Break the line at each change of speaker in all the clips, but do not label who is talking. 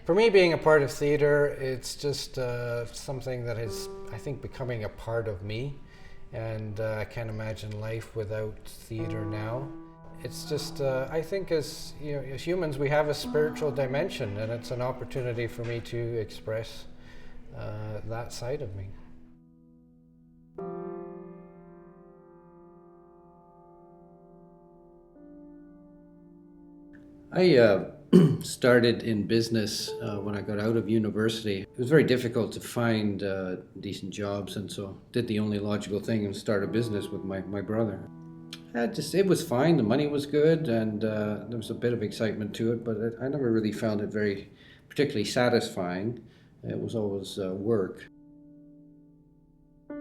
For me, being a part of theater, it's just something that is, I think, becoming a part of me. And I can't imagine life without theater now. It's just, I think as humans, we have a spiritual dimension, and it's an opportunity for me to express that side of me. I started in business when I got out of university. It was very difficult to find decent jobs, and so did the only logical thing and start a business with my brother. It was fine. The money was good, and there was a bit of excitement to it, but I never really found it very particularly satisfying. It was always work. I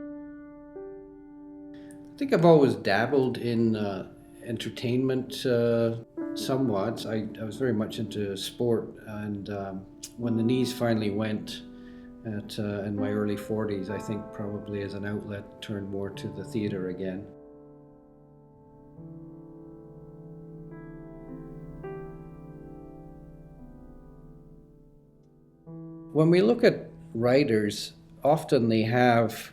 think I've always dabbled in entertainment somewhat. I was very much into sport, and when the knees finally went in my early 40s, I think probably as an outlet turned more to the theatre again. When we look at writers, often they have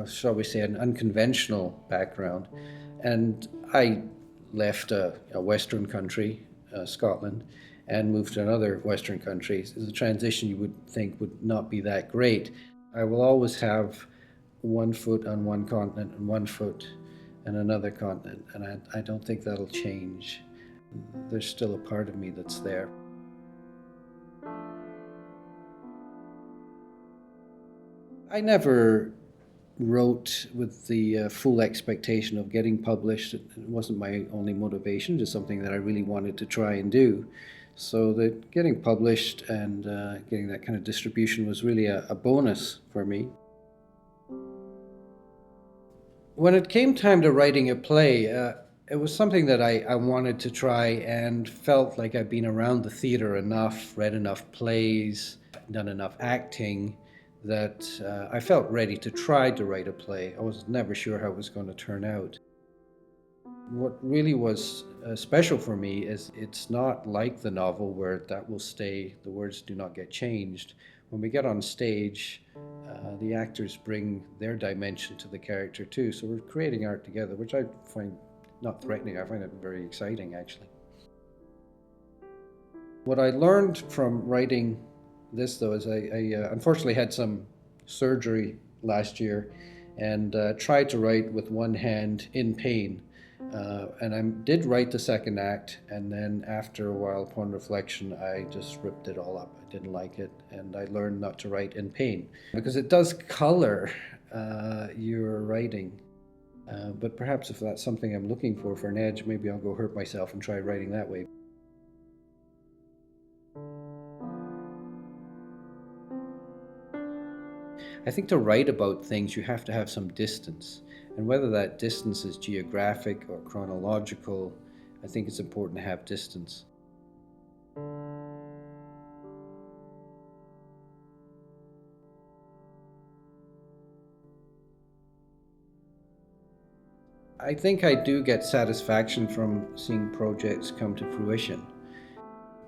shall we say, an unconventional background. And I left a Western country, Scotland, and moved to another Western country. So the transition you would think would not be that great. I will always have one foot on one continent and one foot in another continent, and I don't think that'll change. There's still a part of me that's there. I never wrote with the full expectation of getting published. It wasn't my only motivation, just something that I really wanted to try and do. So that getting published and getting that kind of distribution was really a bonus for me. When it came time to writing a play, it was something that I wanted to try and felt like I'd been around the theater enough, read enough plays, done enough acting, that I felt ready to try to write a play. I was never sure how it was going to turn out. What really was special for me is it's not like the novel where that will stay, the words do not get changed. When we get on stage, the actors bring their dimension to the character too, so we're creating art together, which I find not threatening, I find it very exciting actually. What I learned from writing this, though, is I unfortunately had some surgery last year and tried to write with one hand in pain. And I did write the second act, and then after a while, upon reflection, I just ripped it all up. I didn't like it, and I learned not to write in pain because it does color your writing. But perhaps if that's something I'm looking for an edge, maybe I'll go hurt myself and try writing that way. I think to write about things, you have to have some distance. And whether that distance is geographic or chronological, I think it's important to have distance. I think I do get satisfaction from seeing projects come to fruition.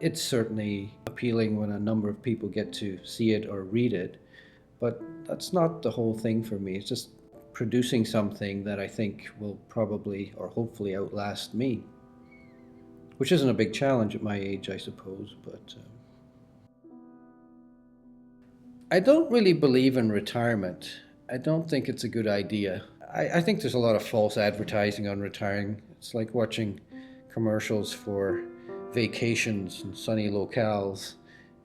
It's certainly appealing when a number of people get to see it or read it, but that's not the whole thing for me. It's just producing something that I think will probably or hopefully outlast me, which isn't a big challenge at my age, I suppose, but I don't really believe in retirement. I don't think it's a good idea. I think there's a lot of false advertising on retiring. It's like watching commercials for vacations in sunny locales,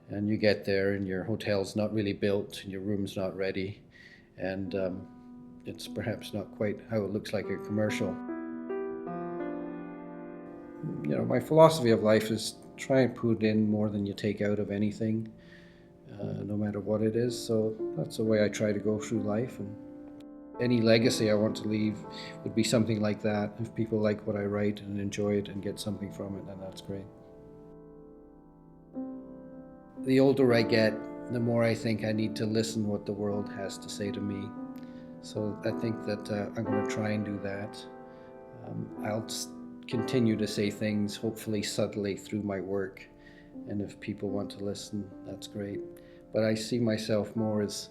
and you get there and your hotel's not really built and your room's not ready, and it's perhaps not quite how it looks like a commercial. You know, my philosophy of life is try and put in more than you take out of anything, no matter what it is. So that's the way I try to go through life, and any legacy I want to leave would be something like that. If people like what I write and enjoy it and get something from it, then that's great. The older I get, the more I think I need to listen what the world has to say to me. So I think that I'm going to try and do that. I'll continue to say things, hopefully subtly, through my work, and if people want to listen, that's great. But I see myself more as,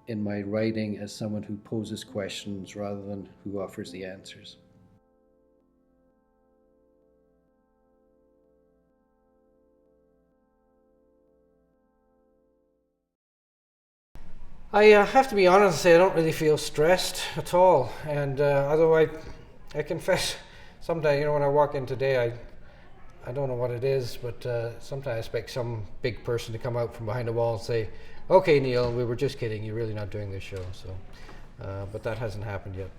in my writing, as someone who poses questions rather than who offers the answers. I have to be honest and say I don't really feel stressed at all. And although I confess, sometimes, when I walk in today, I don't know what it is, but sometimes I expect some big person to come out from behind the wall and say, "Okay, Neil, we were just kidding. You're really not doing this show." So, but that hasn't happened yet.